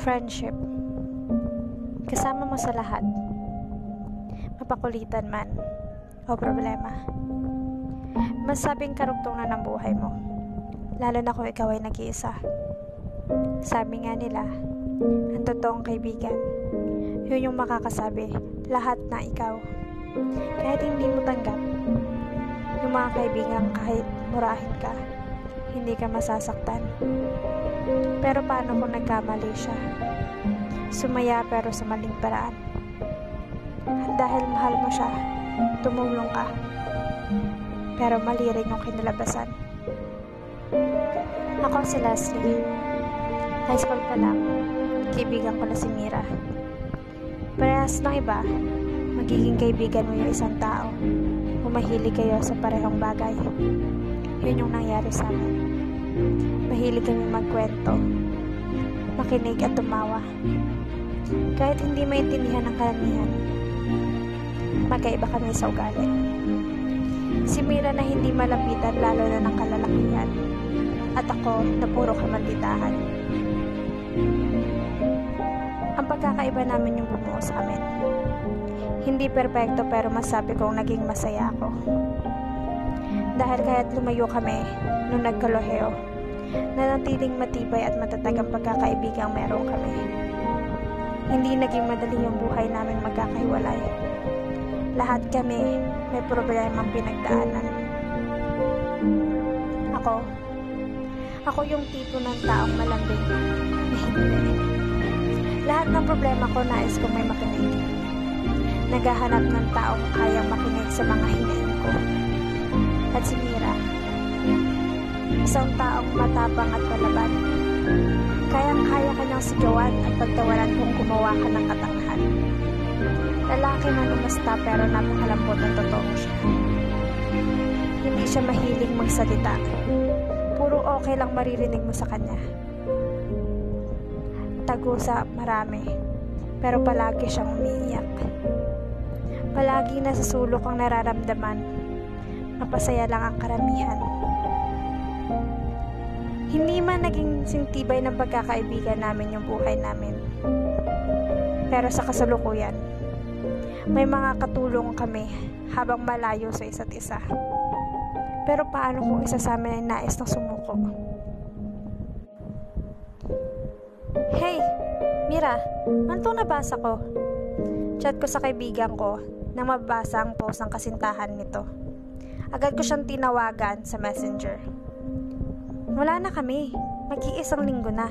Friendship. Kasama mo sa lahat. Mapakulitan man o problema. Masabing karugtong na ng buhay mo. Lalo na kung ikaw ay nag-iisa. Sabi nga nila, ang totoong kaibigan, yun yung makakasabi lahat na ikaw. Kahit hindi mo tanggap, yung mga kaibigan kahit murahin ka, hindi ka masasaktan. Pero paano kung nagkamali siya? Sumaya pero sa maling paraan. At dahil mahal mo siya, tumulong ka. Pero mali rin yung kinalabasan. Ako si Leslie. High school pa lang, kaibigan ko na si Mira. Parehas ng iba, magiging kaibigan mo yung isang tao kung mahilig kayo sa parehong bagay. Yun yung nangyari sa amin. Mahilig kami magkwento, makinig at tumawa. Kahit hindi maintindihan ng karamihan, magkaiba kami sa ugali. Si Mira na hindi malapitan lalo na ng kalalakihan, at ako na puro kamalditahan. Ang pagkakaiba namin yung bumuo sa amin. Hindi perpekto pero masabi kong naging masaya ako. Dahil kahit lumayo kami nung nagkaloheo, nanatiling matibay at matatag ang pagkakaibigang meron kami. Hindi naging madali yung buhay namin magkakahiwalay. Lahat kami may problemang pinagdaanan. Ako yung tipo ng taong malambing na hindi. Lahat ng problema ko nais kong may makinig. Naghahanap ng taong kayang makinig sa mga hinaing ko. At si Mira, isang taong matapang at palaban. Kayang-kaya ka niyang sigawan at pagtawanan kung gumawa ka ng katangahan. Lalaki man umasta pero napakalambot ang totoo siya. Hindi siya mahilig magsalita. Puro okay lang maririnig mo sa kanya. Tago sa marami, pero palagi siyang umiiyak. Palagi nasa sulok ang nararamdaman. Mapasaya lang ang karamihan. Hindi man naging sintibay ng pagkakaibigan namin yung buhay namin. Pero sa kasalukuyan, may mga katulong kami habang malayo sa isa't isa. Pero paano kung isa sa amin ay nais ng sumuko? Hey, Mira, ano nabasa ko? Chat ko sa kaibigan ko nang mabasa ang post ng kasintahan nito. Agad ko siyang tinawagan sa messenger. Wala na kami. Mag-iisang linggo na.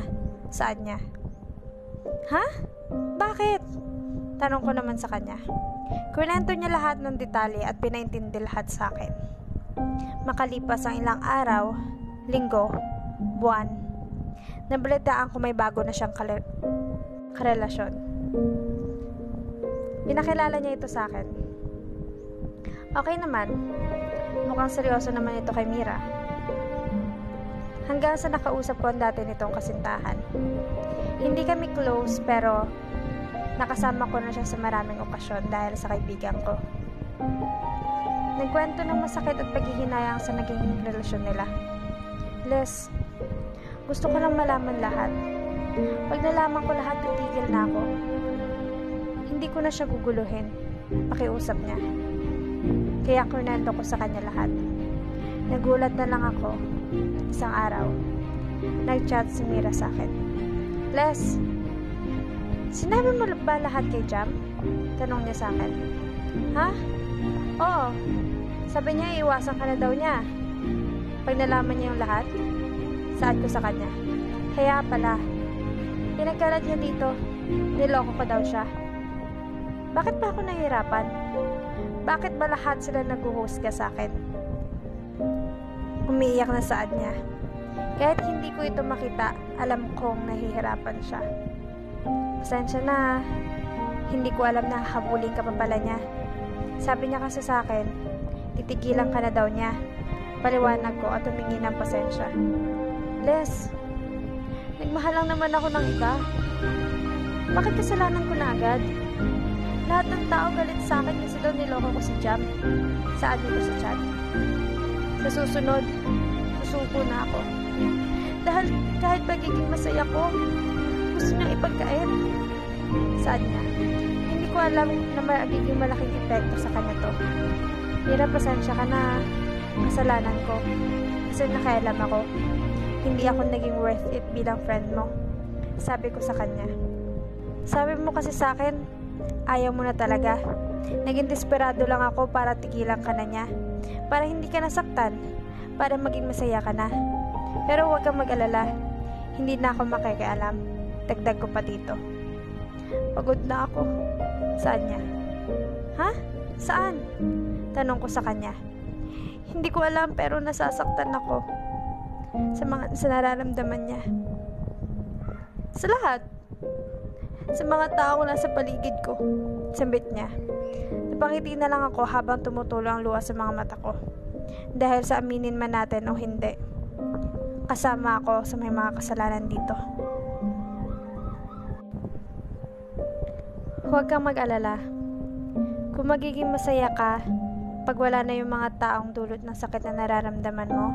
Saan niya? Ha? Bakit? Tanong ko naman sa kanya. Kwento niya lahat ng detalye at pinaintindi lahat sa akin. Makalipas ang ilang araw, linggo, buwan, nabalitaan ko may bago na siyang karelasyon. Pinakilala niya ito sa akin. Okay naman. Mukhang seryoso naman ito kay Mira. Hanggang sa nakausap ko ang dati nitong kasintahan. Hindi kami close pero nakasama ko na siya sa maraming okasyon dahil sa kaibigan ko. Nagkwento ng masakit at paghihinayang sa naging relasyon nila. Les, gusto ko lang malaman lahat. Pag nalaman ko lahat, titigil na ako. Hindi ko na siya guguluhin. Pakiusap niya. Kaya kunento ko sa kanya lahat. Nagulat na lang ako. Isang araw, nag-chat si Mira sa akin. Les, sinabi mo ba lahat kay Jam? Tanong niya sa akin. Ha? Oo. Sabi niya, iwasan ka na daw niya. Pag nalaman niya yung lahat, saad ko sa kanya. Kaya pala, pinagkalat niya dito, niloko ko daw siya. Bakit ba ako nahihirapan? Bakit ba lahat sila nag-uhusga sa akin? Umiiyak na saad niya. Kahit hindi ko ito makita, alam kong nahihirapan siya. Pasensya na, hindi ko alam na habulin ka pa pala niya. Sabi niya kasi sa akin, titigilan ka na daw niya. Paliwanag ko at humingi ng pasensya. Les, nagmahal lang naman ako ng iba. Bakit kasalanan ko na agad? Lahat ng tao galit sa akin kasi daw niloko ko si Jam. Saad nito sa chat. Sa susunod, susuko na ako. Dahil kahit pagiging masaya ko, gusto niyang ipagkain. Saan niya? Hindi ko alam na magiging malaking epekto sa kanya to. Mira, pasensya ka na. Kasalanan ko. Kasi nakailam ako. Hindi ako naging worth it bilang friend mo. Sabi ko sa kanya. Sabi mo kasi sa akin, ayaw mo na talaga. Naging desperado lang ako para tigilan ka na niya. Para hindi ka nasaktan. Para maging masaya ka na. Pero huwag kang mag-alala. Hindi na ako makikialam. Dagdag ko pa dito. Pagod na ako. Saan niya? Ha? Saan? Tanong ko sa kanya. Hindi ko alam pero nasasaktan ako. Sa nararamdaman niya. Sa lahat. Sa mga tao na sa paligid ko. Sambit niya. Napangiti na lang ako habang tumutulo ang luha sa mga mata ko. Dahil sa aminin man natin o hindi. Kasama ako sa may mga kasalanan dito. Huwag kang mag-alala. Kung magiging masaya ka, pag wala na yung mga taong dulot ng sakit na nararamdaman mo,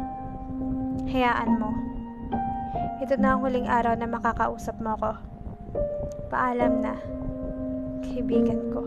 hayaan mo. Ito na ang huling araw na makakausap mo ko. Paalam na, kaibigan ko.